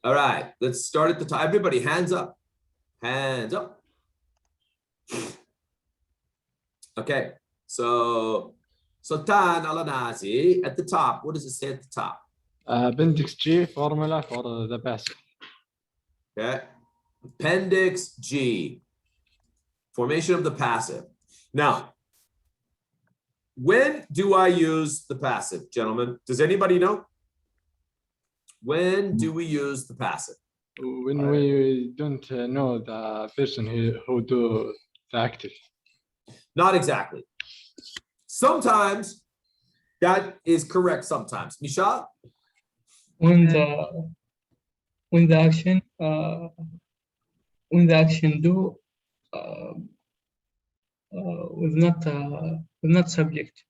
All right, let's start at the top. Everybody, hands up. Hands up. Okay, so Sultan Al-Anazi at the top. What does it say at the top? Appendix G, formula for the passive. Okay, Appendix G, formation of the passive. Now, when do I use the passive, gentlemen? Does anybody know? When do we use the passive? When we don't know the person who do the active. Not exactly. Sometimes that is correct. Sometimes, Misha. When the action do with not subject.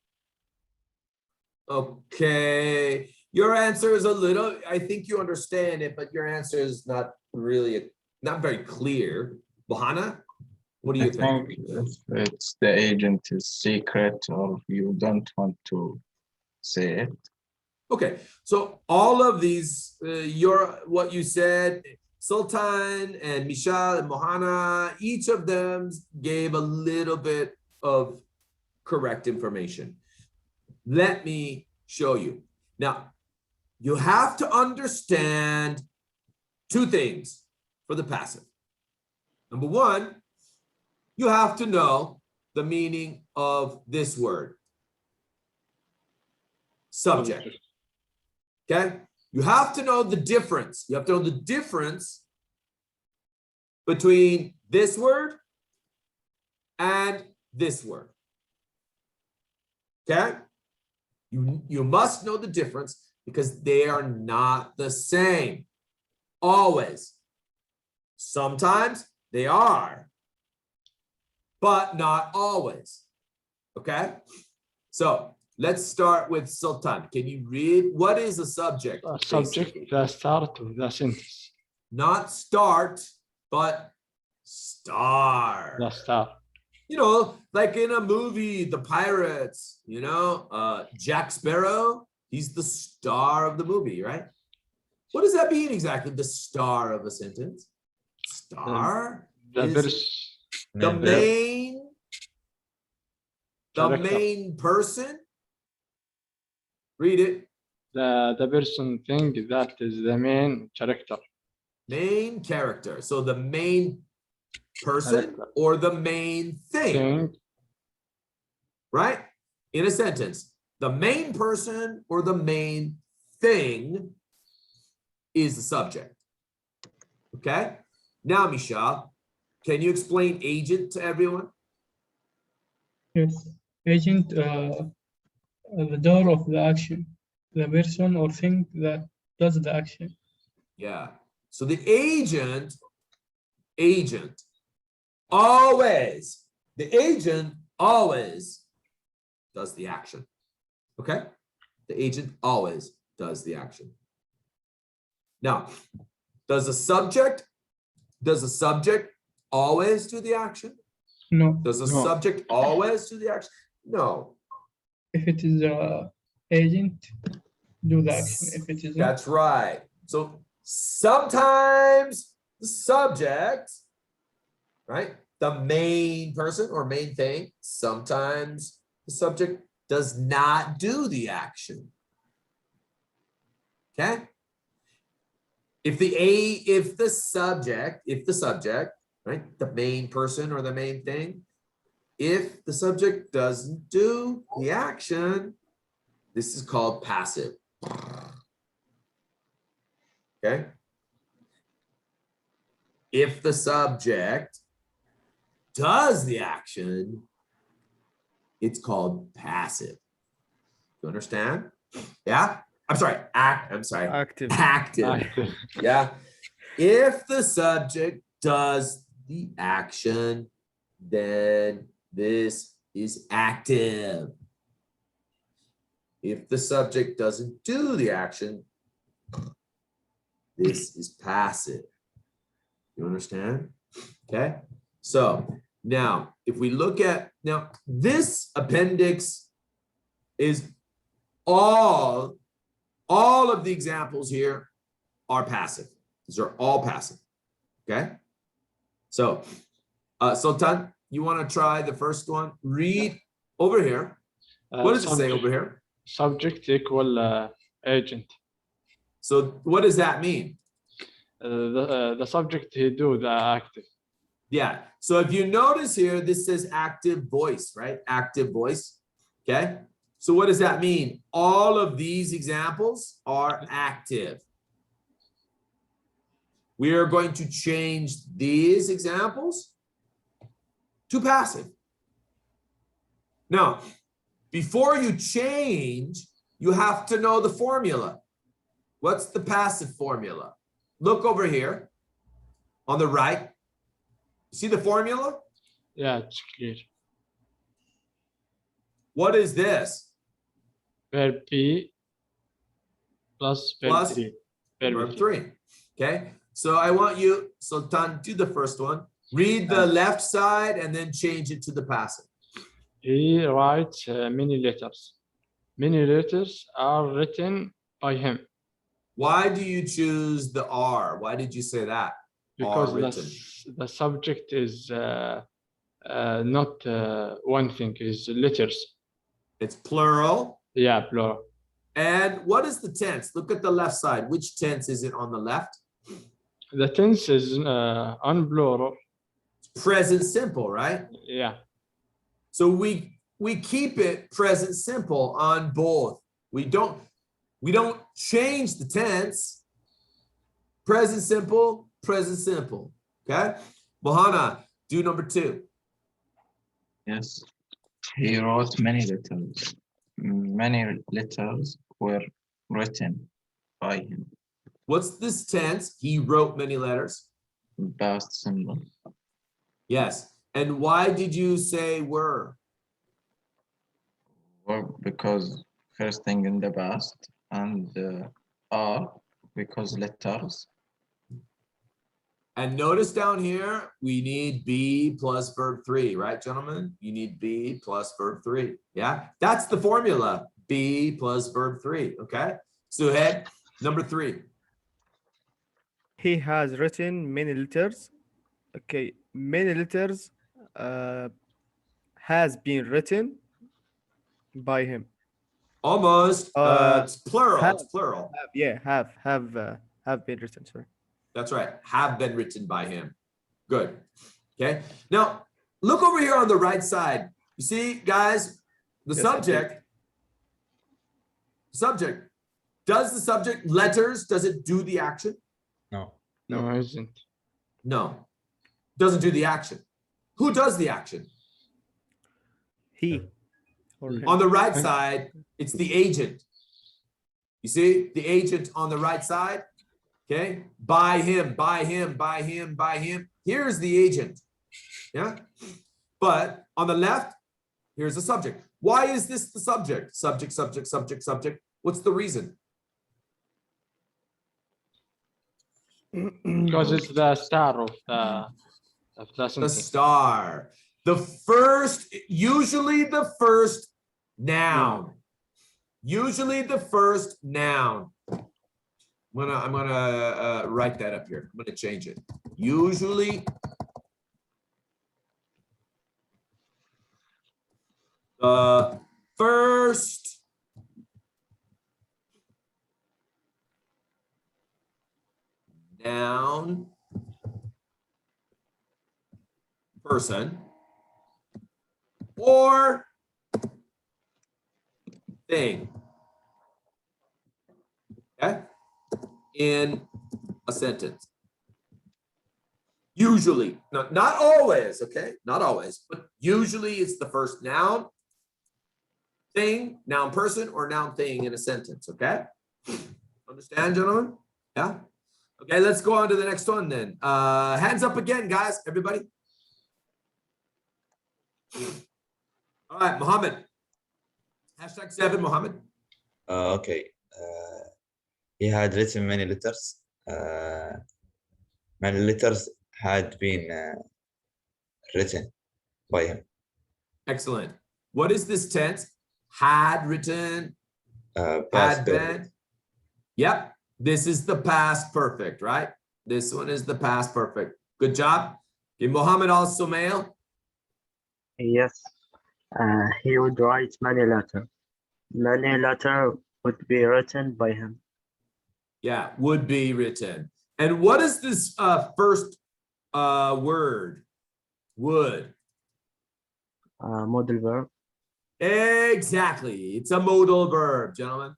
Okay, your answer is a little. I think you understand it, but your answer is not really not very clear. Bahana, what do you think? If it's the agent is secret or you don't want to say it. Okay, so all of these, what you said, Sultan and Mishal and Mohana, each of them gave a little bit of correct information. Let me show you. Now, you have to understand two things for the passive. Number one, you have to know the meaning of this word. Subject. Okay? You have to know the difference. You have to know the difference between this word and this word. Okay? You must know the difference because they are not the same. Always. Sometimes they are, but not always. Okay? So let's start with Sultan. Can you read? What is a subject? Subject, the start of the sentence. Not start, but star. The start. You know, like in a movie, The Pirates, you know, Jack Sparrow, he's the star of the movie, right? What does that mean exactly, the star of a sentence? Star is the main person. Read it. The person thing that is the main character. Main character. So the main person or the main thing. Right? In a sentence, the main person or the main thing is the subject. Okay? Now, Misha, can you explain agent to everyone? Yes, agent, the door of the action, the person or thing that does the action. Yeah. So the agent always does the action. Okay? The agent always does the action. Now, does the subject always do the action? No. Does the subject always do the action? No. If it is agent, do the action. If it is not, that's right. So sometimes the subject, right? The main person or main thing, sometimes the subject does not do the action. Okay? If the subject, right? The main person or the main thing, if the subject doesn't do the action, this is called passive. Okay? If the subject does the action, it's called passive. You understand? Yeah? Active. Yeah. If the subject does the action, then this is active. If the subject doesn't do the action, this is passive. You understand? Okay. So now, if we look at, now this appendix is all of the examples here are passive. These are all passive. Okay. So, Sultan, you want to try the first one? Read over here. What does it say over here? Subject equal agent. So what does that mean? The subject he do the active. Yeah. So if you notice here, this says active voice, right? Active voice. Okay. So what does that mean? All of these examples are active. We are going to change these examples to passive. Now, before you change, you have to know the formula. What's the passive formula? Look over here on the right. See the formula? Yeah, it's clear. What is this? Verb P plus verb Plus 3. Verb 3. Okay. So I want you, Sultan, do the first one. Read the left side and then change it to the passive. He writes many letters. Many letters are written by him. Why do you choose the R? Why did you say that? Because R written. the subject is not one thing, is letters. It's plural. Yeah, plural. And what is the tense? Look at the left side. Which tense is it on the left? The tense is on plural. Present simple, right? Yeah. So we keep it present simple on both. We don't change the tense. Present simple, okay? Mohana, do number 2. Yes. He wrote many letters. Many letters were written by him. What's this tense? He wrote many letters. Past simple. Yes. And why did you say were? Or because first thing in the past, and are because letters. And notice down here, we need be plus verb 3, right, gentlemen? You need be plus verb 3. Yeah, that's the formula. Be plus verb 3. Okay. Suhaib, number 3. He has written many letters. Okay, many letters has been written by him. Almost. It's plural. have- It's plural. Have been written. Sorry. That's right. Have been written by him. Good. Okay. Now, look over here on the right side. You see, guys, the Yes, subject. Subject. Does the subject letters, does it do the action? No, it isn't. No. Doesn't do the action. Who does the action? He. Or him. On the right side, it's the agent. You see the agent on the right side? Okay. By him, by him, by him, by him. Here's the agent. Yeah. But on the left, here's the subject. Why is this the subject? Subject, subject, subject, subject. What's the reason? Because it's the star of the The sentence. star. The first, usually the first noun. Usually the first noun. I'm gonna write that up here. I'm gonna change it. Usually the first noun person or thing. Okay? In a sentence. Usually, not always, okay? Not always, but usually it's the first noun, thing, noun person, or noun thing in a sentence, okay? Understand, gentlemen? Yeah? Okay, let's go on to the next one then. Hands up again, guys, everybody. All right, Mohammed. #7, Mohammed. Okay. He had written many letters. Many letters had been written by him. Excellent. What is this tense? Had written, Past had perfect. been. Yep. This is the past perfect, right? This one is the past perfect. Good job. Okay, Mohammed also male. Yes, he would write many letters. Many letters would be written by him. Yeah, would be written. And what is this first word? Would. Modal verb. Exactly. It's a modal verb, gentlemen.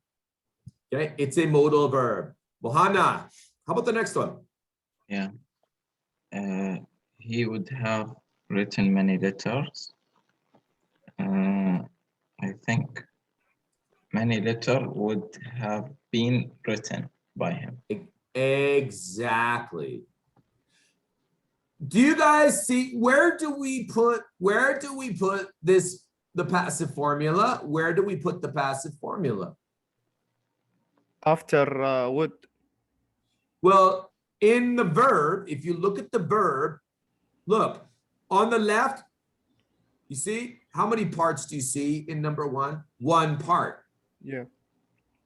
Okay, it's a modal verb. Mohana, how about the next one? Yeah. He would have written many letters. I think many letters would have been written by him. Exactly. Do you guys see, where do we put this, the passive formula? Where do we put the passive formula? After would. Well, in the verb, if you look at the verb, look on the left, you see how many parts do you see in number one? One part. Yeah.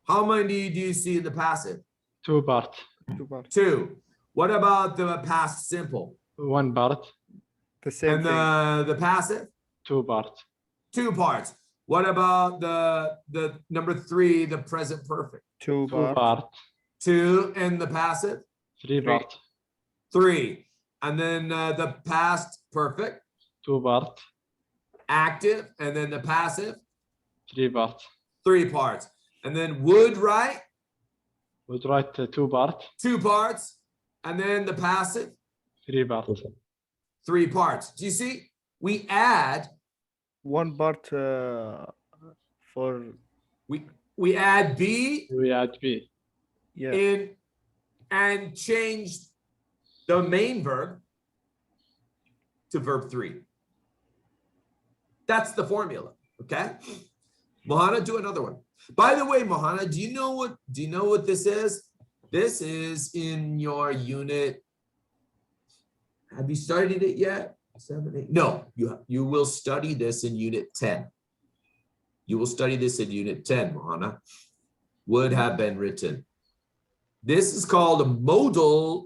How many do you see in the passive? 2 part. 2 parts. Two. What about the past simple? 1 part. The same And thing. the passive? 2 part. 2 parts. What about the number 3, the present perfect? 2 2 parts. part. 2 and the passive? 3 part. 3. And then the past perfect, 2 part. active, and then the passive, 3 part. 3 parts. And then would write, Would write 2 part. 2 parts. And then the passive, 3 part. 3 parts. Do you see? We add 1 part for we add B We add B. yeah. in and change the main verb to verb 3. That's the formula. Okay. Mohana, do another one. By the way, Mohana, do you know what this is? This is in your unit. Have you studied it yet? 7, 8. No, you will study this in unit 10. You will study this in unit 10, Mohana. Would have been written. This is called a modal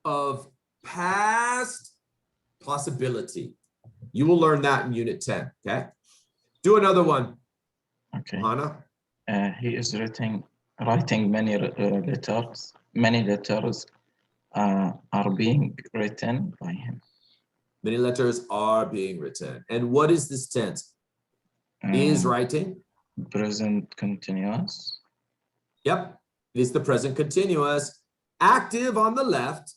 of past possibility. You will learn that in unit 10, okay? Do another one, Okay. Mohana. He is writing many letters. Many letters are being written by him. Many letters are being written. And what is this tense? Is writing? Present continuous. Yep, it is the present continuous. Active on the left,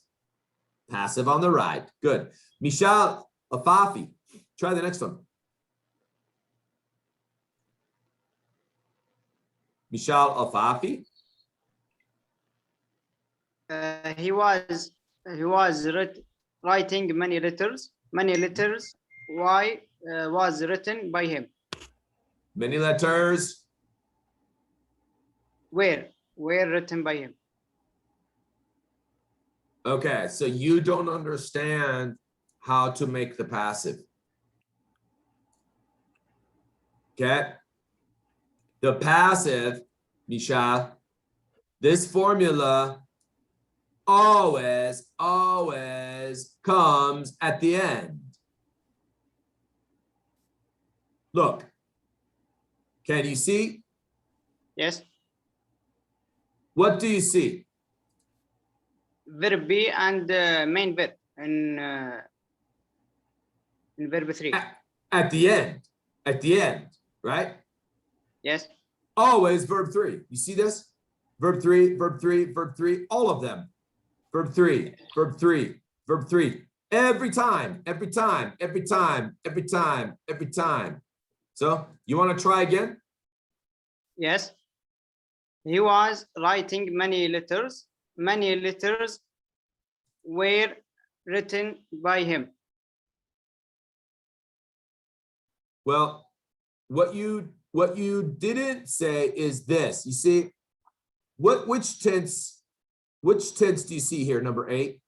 passive on the right. Good. Michal Afafi, try the next one. Michal Afafi. He was writing many letters. Many letters. Why was written by him? Many letters. Were written by him. Okay, so you don't understand how to make the passive. Okay. The passive, Michal, this formula always comes at the end. Look, can you see? Yes. What do you see? Verb B and main verb in verb 3. At the end, right? Yes. Always verb 3. You see this? Verb 3, verb 3, verb 3, all of them. Verb 3, verb 3, verb 3. Every time. So you want to try again? Yes. He was writing many letters. Many letters were written by him. Well, what you didn't say is this. You see, which tense do you see here? Number 8.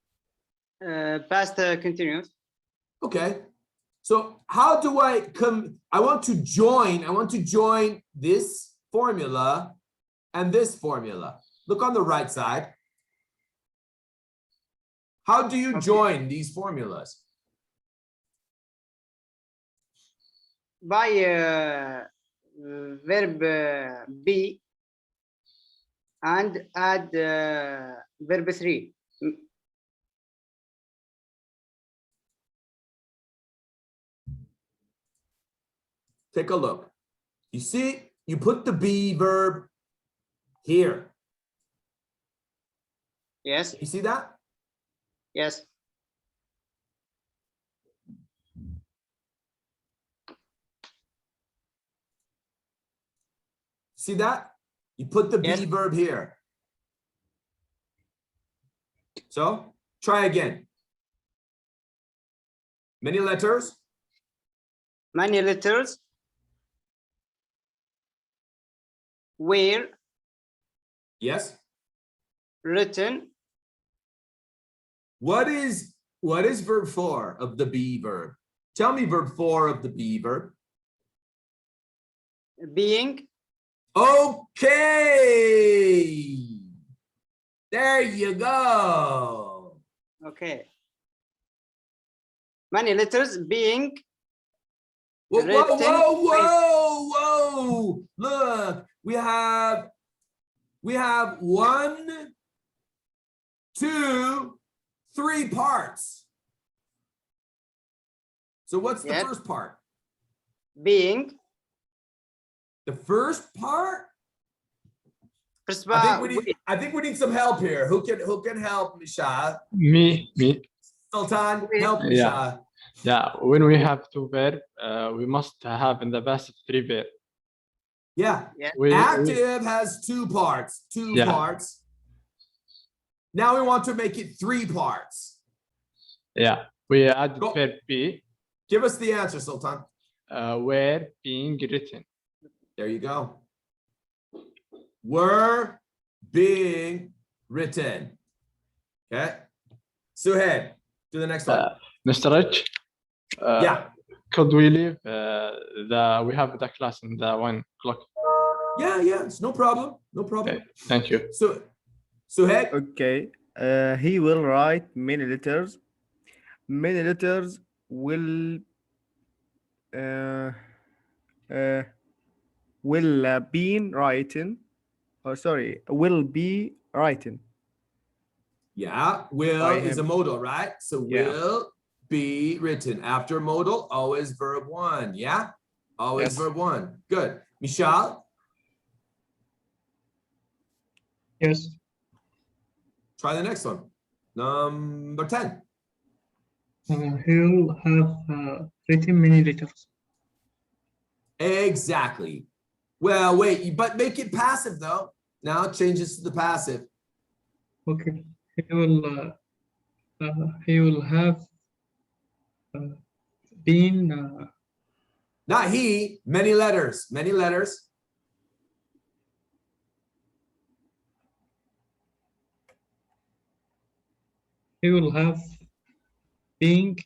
Past continuous. Okay. So how do I come? I want to join this formula and this formula. Look on the right side. How do you join these formulas? By verb be and add verb 3. Take a look. You see, you put the be verb here. Yes, You see that? yes, See that? You put the Yes. be verb here. So try again. Many letters. many letters were Yes. written What is verb 4 of the be verb? Tell me verb 4 of the be verb. being. Okay. There you go. Okay. Many letters being Whoa, whoa, written whoa, whoa, whoa. Look, we have 1, 2, 3 parts. So what's the Yes. first part? being. The first part? First I think we need some help here. Who can help Misha? Me. Sultan, help Yeah. Misha. Yeah, when we have two verb, we must have in the past 3 verb. Yeah. We, Active has 2 parts. Two Yeah. parts. Now we want to make it 3 parts. yeah, we added Go. verb be, Give us the answer, Sultan. were being written. There you go. Were being written. Okay. Suhaib, do the next one. Mr. Rich, Yeah. could we leave we have the class in the 1 o'clock? Yeah, it's no problem. No problem. Okay, thank you. So Suhaib, Okay. He will write many letters. Many letters will been written. Oh, sorry, will be written. yeah, will By is a him. modal, right? So Yeah. will be written after modal, always verb 1. Yeah, always Yes. verb 1. Good. Michal, Yes. try the next one. Number 10. He'll have written many letters. Exactly. Well, wait, but make it passive though. Now it changes to the passive. Okay. He will have been Not he, many letters, many letters. he will have being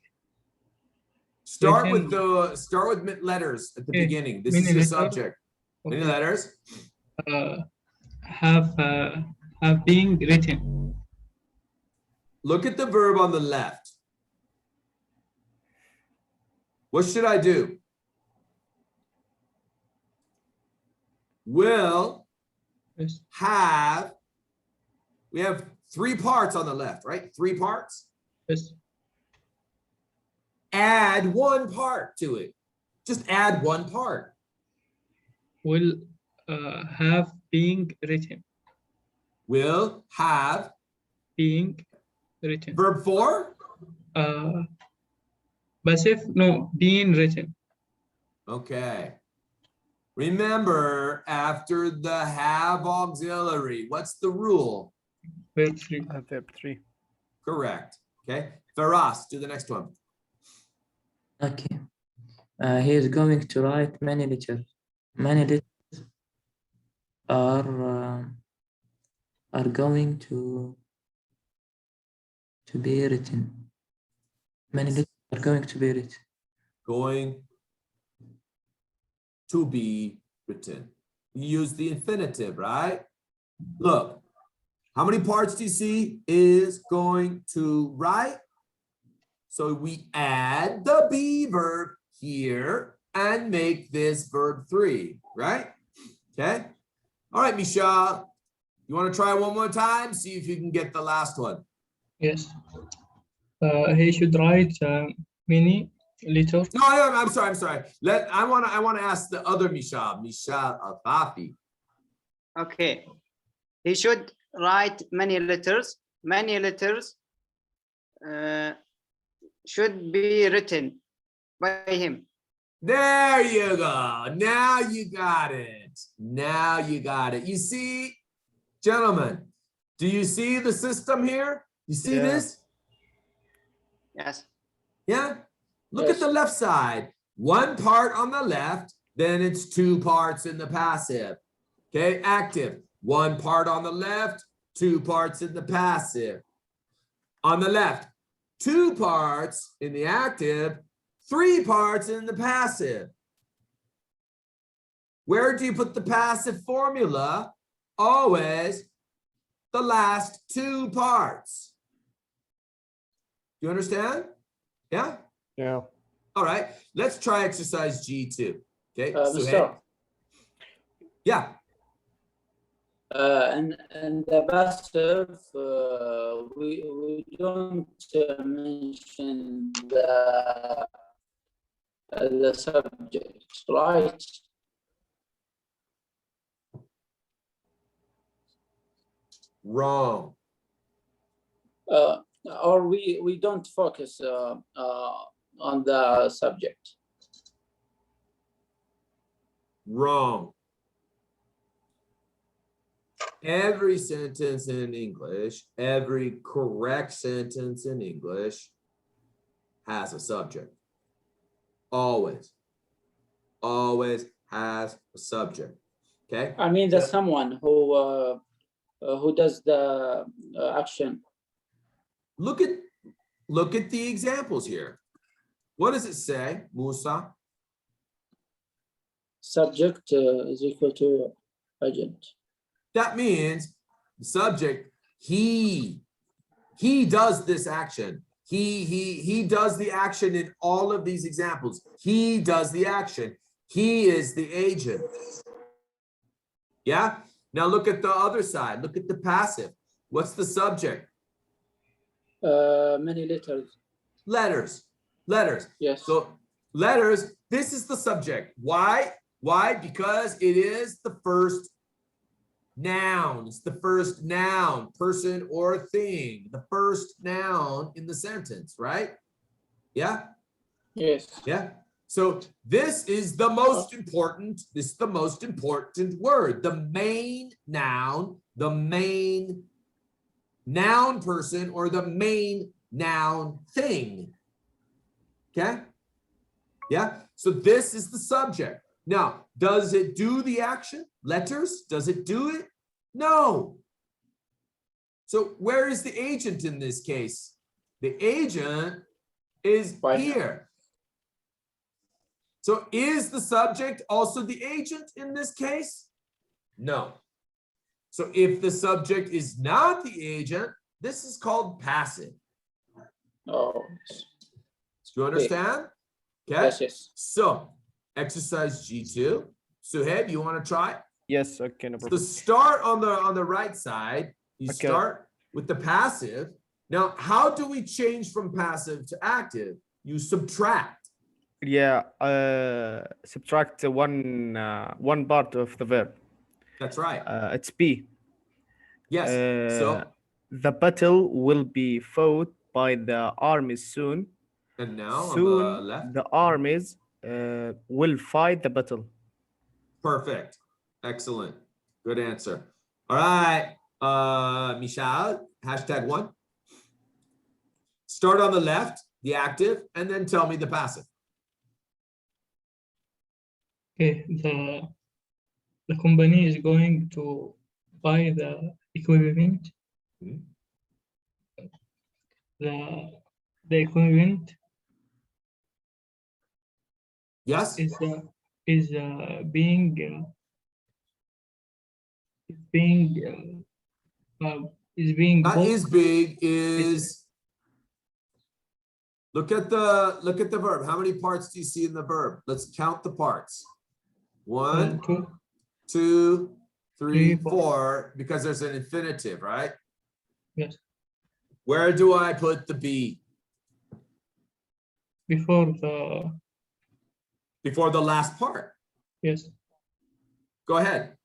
Start written. with letters at the Okay, beginning. This many is your letters. subject. Many Okay. letters. Have been written. Look at the verb on the left. What should I do? Will Yes. have, we have 3 parts on the left, right? 3 parts. Yes. Add 1 part to it. Just add 1 part. Will have been written. Will have Being written. verb 4. Passive, no, being written. Okay. Remember, after the have auxiliary, what's the rule? Verb 3. Verb 3. Correct. Okay. Faras, do the next one. Okay. He is going to write many letters. Many letters are going to be written. Many letters are going to be written. Going to be written. You use the infinitive, right? Look, How many parts do you see is going to write? So we add the be verb here and make this verb 3, right? Okay. All right, Michelle, you want to try one more time? See if you can get the last one. Yes. He should write many letters. No, I'm sorry. I want to ask the other Michelle Al-Fafi. Okay. He should write many letters. Many letters should be written by him. There you go. Now you got it. Now you got it. You see, gentlemen, do you see the system here? You see this? Yes. Yeah. Look at the left side. One part on the left, then it's 2 parts in the passive. Okay, active. 1 part on the left, 2 parts in the passive. On the left, 2 parts in the active, 3 parts in the passive. Where do you put the passive formula? Always the last 2 parts. Do you understand? Yeah? Yeah. All right, let's try exercise G2. Okay, Mr. Yeah. In the passive, we don't mention the subject, right? Wrong. Or we don't focus on the subject. Wrong. Every sentence in English, every correct sentence in English has a subject. Always. Always has a subject. Okay? I mean, there's someone who does the action. Look at the examples here. What does it say, Musa? Subject is equal to agent. That means the subject, he does this action. He does the action in all of these examples. He does the action. He is the agent. Yeah? Now look at the other side. Look at the passive. What's the subject? Many letters. Letters. Yes. So letters, this is the subject. Why? Why? Because it is the first noun. It's the first noun, person or thing. The first noun in the sentence, right? Yeah? Yes. Yeah. So this is the most important, this is the most important word. The main noun person or the main noun thing. Okay? Yeah. So this is the subject. Now, does it do the action? Letters? Does it do it? No. So where is the agent in this case? The agent is here. So is the subject also the agent in this case? No. So if the subject is not the agent, this is called passive. Oh. Do you understand? Okay. Yes, yes. So exercise G2. Suhaib, you want to try? Yes, okay, no So problem. start on the right side. You Okay. start with the passive. Now, how do we change from passive to active? You subtract. Yeah, subtract one part of the verb. That's right. It's P. Yes. So The battle will be fought by the armies soon. and now Soon on the left. the armies will fight the battle. Perfect. Excellent. Good answer. All right. Michal, #1. Start on the left, the active, and then tell me the passive. Okay, the company is going to buy the equipment. Mhm. The equipment Yes. is being is being Not booked. is big, is. Look at the verb. How many parts do you see in the verb? Let's count the parts. 1, 2, 2, 3, 3, 4, because there's an infinitive, right? yes, Where do I put the be? before Before the last part. yes, Go ahead.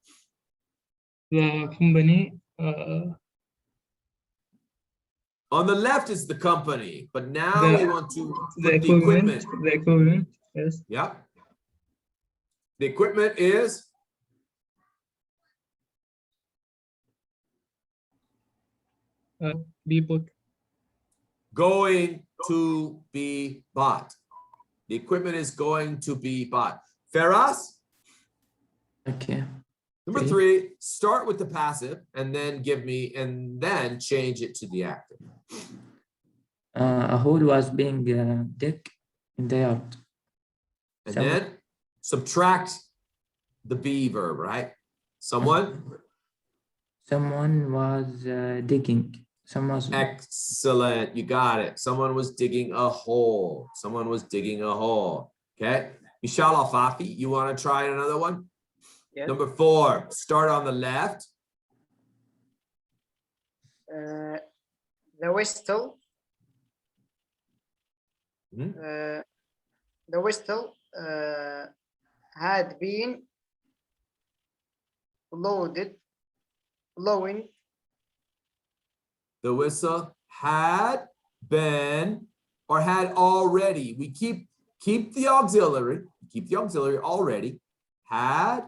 the company, On the left is the company, but now The- we want to the put the equipment. equivalent, yes, Yeah. The equipment is be put, going to be bought. The equipment is going to be bought. Feras, Okay. number 3, start with the passive and then then change it to the active. A hood was being dug in the yard. And Someone- then subtract the be verb, right? Someone? Someone was digging. Someone was Excellent. You got it. Someone was digging a hole. Someone was digging a hole. Okay. Michal Alfafi, you want to try another one? Yes. Number 4, start on the left. The whistle. Mhm. The whistle had been blowing. The whistle had been or had already. We keep the auxiliary. Keep the auxiliary already. Had,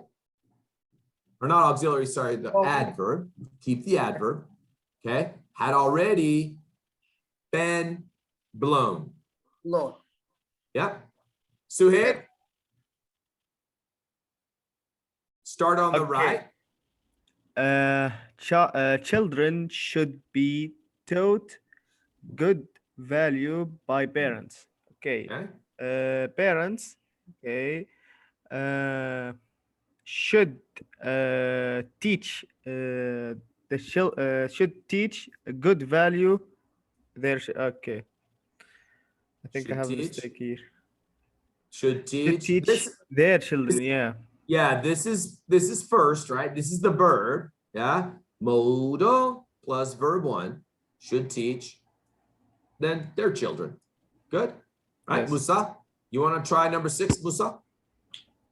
or not auxiliary, sorry, the Okay. adverb. Keep the adverb. Okay. Had already been blown. Blown. Yep. Suhaib. Start on the Okay. right. Children should be taught good value by parents. Okay. Okay. Parents, okay, should teach should teach a good value okay. I think I Should have a teach. mistake here. Should Should teach. teach This, their children, yeah. yeah, this is first, right? This is the verb. Yeah. Modal plus verb 1 should teach. Then their children. Good. Right, Yes. Musa? You want to try number 6, Musa?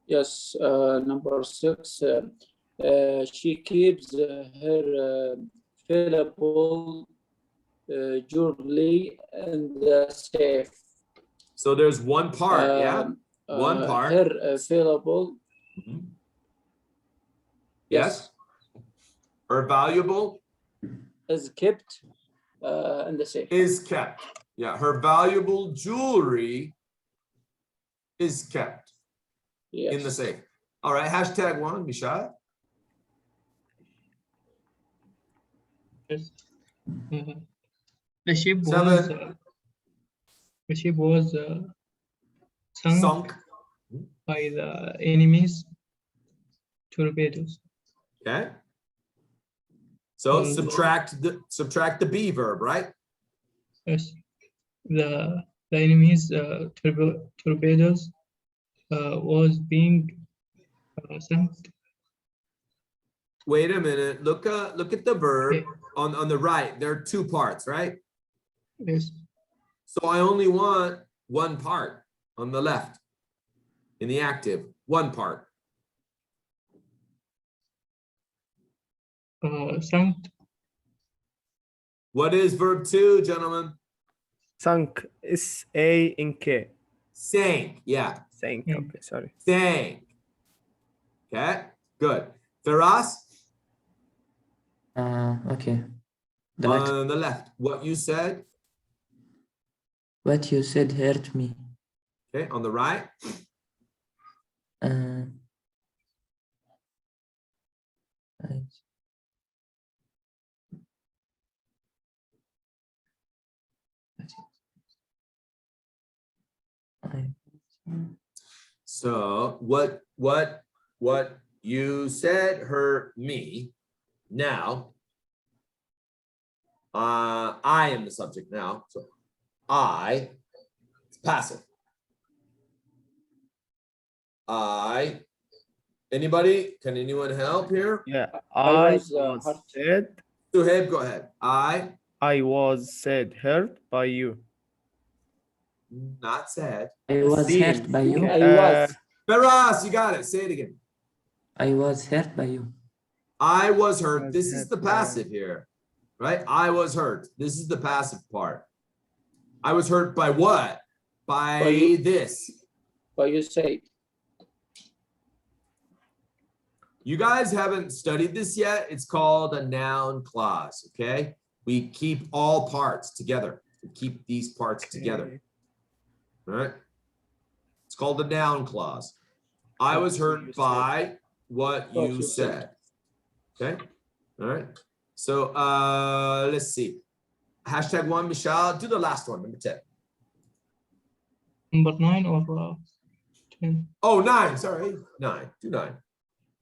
Yes, number 6. She keeps her valuable jewelry in the safe. So there's one part, yeah? One part. Her valuable. Mhm. Yes. Yes. Her valuable Is kept in the safe. is kept. Yeah, her valuable jewelry is kept Yes. in the safe. All right, hashtag 1, Mishal. yes. The ship 7. was sunk Sunk. by the enemy's torpedoes. Okay. So subtract the be verb, right? Yes, the enemy's torpedoes was being sunk. Wait a minute. Look at the verb Okay. on the right. There are 2 parts, right? Yes, So I only want one part on the left in the active, one part. sunk. What is verb 2, gentlemen? Sunk, S-A-N-K. Sank. Yeah, Sank, Yeah. okay, sorry. sank. Okay, good. Firas, Okay. The next, on the left. What you said, what you said hurt me. okay, on the right. So what you said hurt me. Now I am the subject now. So I, it's passive. Anybody? Can anyone help here? Yeah, I I was was hurt. said. Suhaib, go ahead. I was said hurt by you. Not sad. I was Seen. hurt by you. I was. Beras, you got it. Say it again. I was hurt by you. I was hurt. Was This is hurt the by- passive here, right? I was hurt. This is the passive part. I was hurt by what? By By you. this. But you said. You guys haven't studied this yet. It's called a noun clause, okay? We keep all parts together. We keep these parts together, all right? It's called the noun clause. I was hurt by what you said, okay? All right, so let's see. #1, Michelle, do the last one, number 10. Number 9 or 10. Oh, 9, sorry, 9, do 9.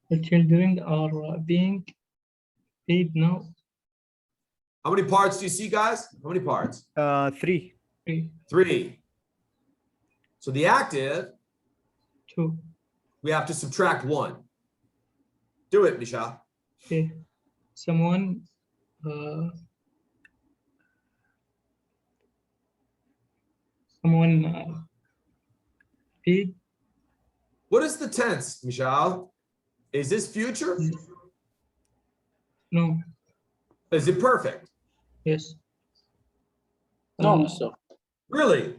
The children are being paid now. How many parts do you see, guys? How many parts? 3. 3. So the active, 2. we have to subtract 1. Do it, Michelle. Okay. Someone paid. What is the tense, Michelle? Is this future? No. Is it perfect? Yes. No, so. Really?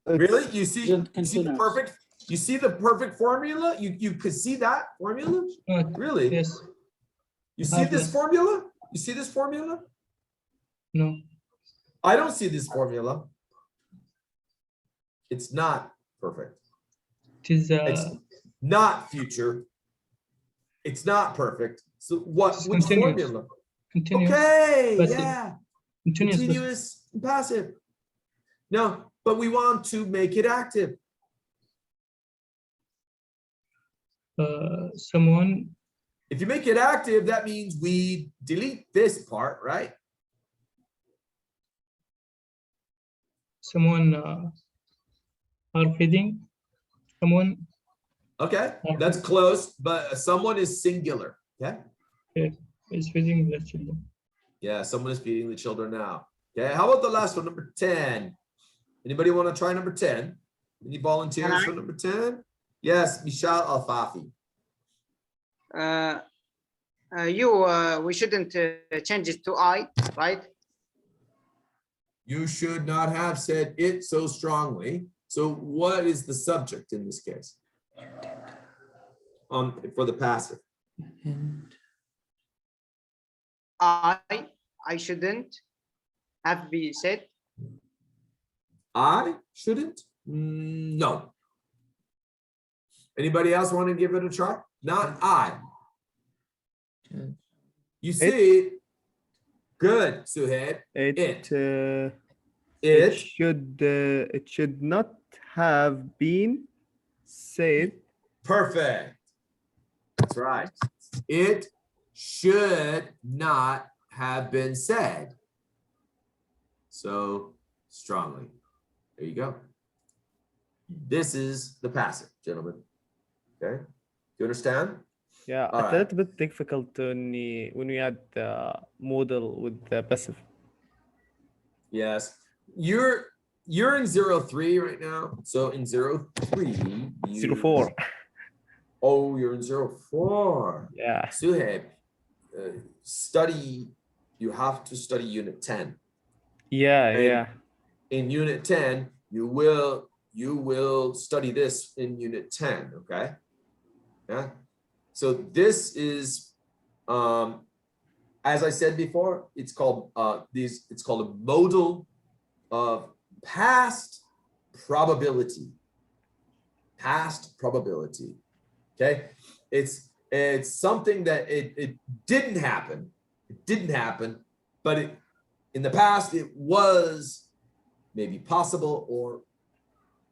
Really? You see the Continuous. perfect? You see the perfect formula? You could see that formula? Really? Yes. You see this Yes. formula? You see this formula? No. I don't see this formula. It's not perfect. It is It's not future. It's not perfect. So what? It's Which continuous. formula? continuous. Okay, Passive. yeah. Continuous. Continuous and passive. No, but we want to make it active. Someone. If you make it active, that means we delete this part, right? Someone are feeding. Someone. Okay, that's close, but someone is singular. Okay. Is feeding the children. Yeah, someone is feeding the children now. Okay, how about the last one, number 10? Anybody want to try number 10? Any volunteers for number 10? Yes, Michal Al-Fafi. We shouldn't change it to I, right? You should not have said it so strongly. So what is the subject in this case? For the passive. And I shouldn't have been said. I shouldn't? No. Anybody else want to give it a try? Not I. You see, good, Suhaib. It should not have been said. Perfect. That's right. It should not have been said so strongly. There you go. This is the passive, gentlemen. Okay, you understand? Yeah, All it's a right. little bit difficult when we add the modal with the passive. Yes, you're in 03 right now. So in 03, 04. Oh, you're in 04. Yeah. Suhaib, you have to study unit 10. Yeah. In unit 10, you will study this in unit 10, okay? Yeah. So this is as I said before, it's called a modal of past probability. Past probability. Okay? It's something that it didn't happen. It didn't happen, but in the past it was maybe possible or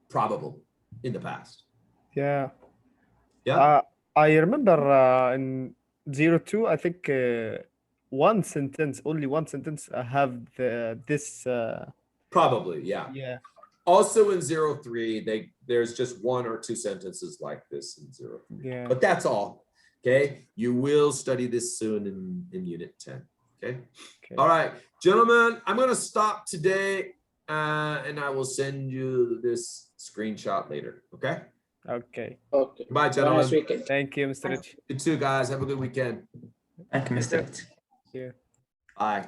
probable in the past. Yeah. Yeah. I remember in 02, I think one sentence, only one sentence have this. Probably, yeah. Yeah. Also in 03, there's just one or two sentences like this in 03. Yeah. But that's all. Okay. You will study this soon in Unit 10. Okay. Okay. All right, gentlemen, I'm going to stop today and I will send you this screenshot later. Okay. Okay. Okay. Bye, Have a gentlemen. nice weekend. Thank you, Mr. Rich. You too, guys. Have a good weekend. Thank you, Mr. Rich. Yeah. Bye.